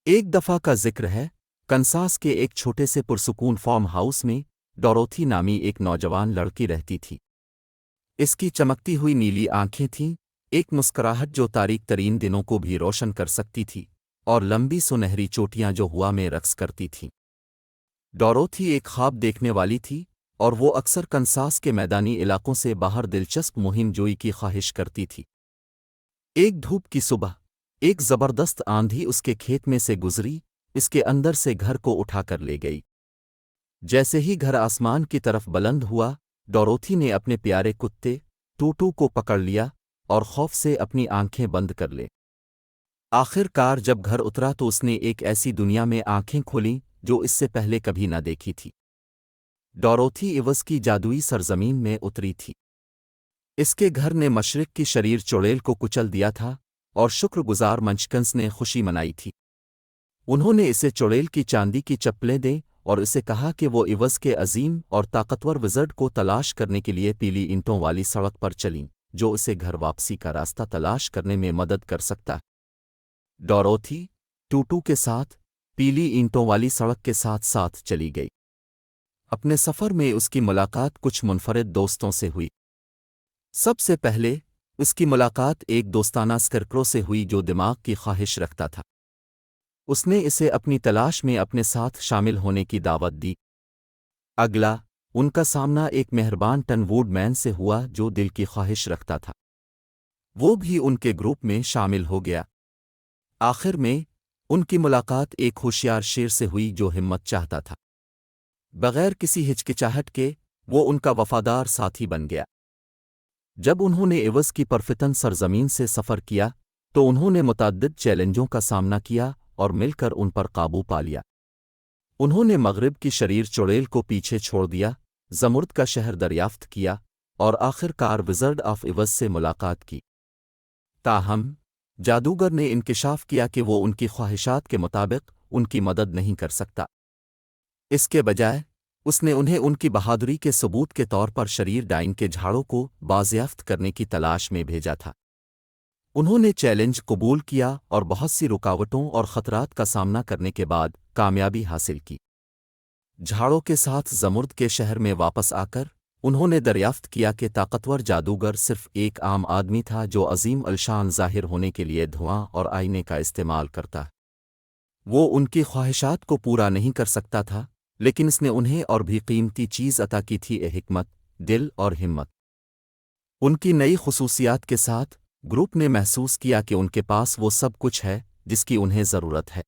ایک دفعہ کا ذکر ہے، کنساس کے ایک چھوٹے سے پرسکون فارم ہاؤس میں ڈوروتھی نامی ایک نوجوان لڑکی رہتی تھی۔ اس کی چمکتی ہوئی نیلی آنکھیں تھیں، ایک مسکراہٹ جو تاریک ترین دنوں کو بھی روشن کر سکتی تھی، اور لمبی سنہری چوٹیاں جو ہوا میں رقص کرتی تھیں۔ ڈوروتھی ایک خواب دیکھنے والی تھی، اور وہ اکثر کنساس کے میدانی علاقوں سے باہر دلچسپ مہم جوئی کی خواہش کرتی تھی۔ ایک دھوپ کی صبح، ایک زبردست آندھی اس کے کھیت میں سے گزری، اس کے اندر سے گھر کو اٹھا کر لے گئی۔ جیسے ہی گھر آسمان کی طرف بلند ہوا، ڈوروتھی نے اپنے پیارے کتے ٹوٹو کو پکڑ لیا اور خوف سے اپنی آنکھیں بند کر لے۔ آخر کار جب گھر اترا تو اس نے ایک ایسی دنیا میں آنکھیں کھولیں جو اس سے پہلے کبھی نہ دیکھی تھی۔ ڈوروتھی ایوز کی جادوئی سرزمین میں اتری تھی۔ اس کے گھر نے مشرق کی شریر چڑیل کو کچل دیا تھا، اور شکر گزار منچکنز نے خوشی منائی تھی۔ انہوں نے اسے چڑیل کی چاندی کی چپلیں دیں اور اسے کہا کہ وہ ایوز کے عظیم اور طاقتور وزرڈ کو تلاش کرنے کے لیے پیلی اینٹوں والی سڑک پر چلیں، جو اسے گھر واپسی کا راستہ تلاش کرنے میں مدد کر سکتا۔ ڈوروتھی ٹوٹو کے ساتھ پیلی اینٹوں والی سڑک کے ساتھ ساتھ چلی گئی۔ اپنے سفر میں اس کی ملاقات کچھ منفرد دوستوں سے ہوئی۔ سب سے پہلے اس کی ملاقات ایک دوستانہ اسکرکرو سے ہوئی جو دماغ کی خواہش رکھتا تھا۔ اس نے اسے اپنی تلاش میں اپنے ساتھ شامل ہونے کی دعوت دی۔ اگلا، ان کا سامنا ایک مہربان ٹن ووڈ مین سے ہوا جو دل کی خواہش رکھتا تھا۔ وہ بھی ان کے گروپ میں شامل ہو گیا۔ آخر میں ان کی ملاقات ایک ہوشیار شیر سے ہوئی جو ہمت چاہتا تھا۔ بغیر کسی ہچکچاہٹ کے وہ ان کا وفادار ساتھی بن گیا۔ جب انہوں نے ایوز کی پرفتن سرزمین سے سفر کیا تو انہوں نے متعدد چیلنجوں کا سامنا کیا اور مل کر ان پر قابو پا لیا۔ انہوں نے مغرب کی شریر چڑیل کو پیچھے چھوڑ دیا، زمرد کا شہر دریافت کیا، اور آخر کار وزرڈ آف ایوز سے ملاقات کی۔ تاہم جادوگر نے انکشاف کیا کہ وہ ان کی خواہشات کے مطابق ان کی مدد نہیں کر سکتا۔ اس کے بجائے اس نے انہیں ان کی بہادری کے ثبوت کے طور پر شریر ڈائن کے جھاڑوں کو بازیافت کرنے کی تلاش میں بھیجا تھا۔ انہوں نے چیلنج قبول کیا اور بہت سی رکاوٹوں اور خطرات کا سامنا کرنے کے بعد کامیابی حاصل کی۔ جھاڑوں کے ساتھ زمرد کے شہر میں واپس آ کر انہوں نے دریافت کیا کہ طاقتور جادوگر صرف ایک عام آدمی تھا جو عظیم الشان ظاہر ہونے کے لیے دھواں اور آئینے کا استعمال کرتا۔ وہ ان کی خواہشات کو پورا نہیں کر سکتا تھا، لیکن اس نے انہیں اور بھی قیمتی چیز عطا کی تھی، حکمت، دل اور ہمت۔ ان کی نئی خصوصیات کے ساتھ گروپ نے محسوس کیا کہ ان کے پاس وہ سب کچھ ہے جس کی انہیں ضرورت ہے۔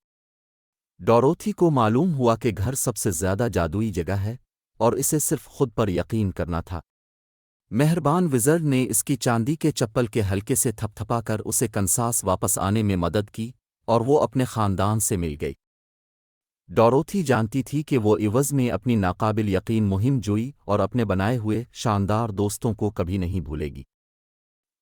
ڈوروتھی کو معلوم ہوا کہ گھر سب سے زیادہ جادوئی جگہ ہے اور اسے صرف خود پر یقین کرنا تھا۔ مہربان وزرڈ نے اس کی چاندی کے چپل کے ہلکے سے تھپ تھپا کر اسے کنساس واپس آنے میں مدد کی، اور وہ اپنے خاندان سے مل گئی۔ ڈوروتھی جانتی تھی کہ وہ ایوز میں اپنی ناقابل یقین مہم جوئی اور اپنے بنائے ہوئے شاندار دوستوں کو کبھی نہیں بھولے گی۔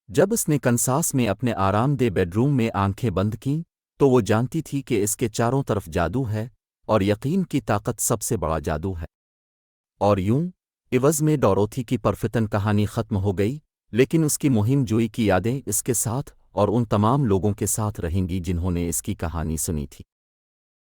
جب اس نے کنساس میں اپنے آرام دہ بیڈ روم میں آنکھیں بند کیں تو وہ جانتی تھی کہ اس کے چاروں طرف جادو ہے، اور یقین کی طاقت سب سے بڑا جادو ہے۔ اور یوں ایوز میں ڈوروتھی کی پرفتن کہانی ختم ہو گئی، لیکن اس کی مہم جوئی کی یادیں اس کے ساتھ اور ان تمام لوگوں کے ساتھ رہیں گی جنہوں نے اس کی کہانی سنی تھی۔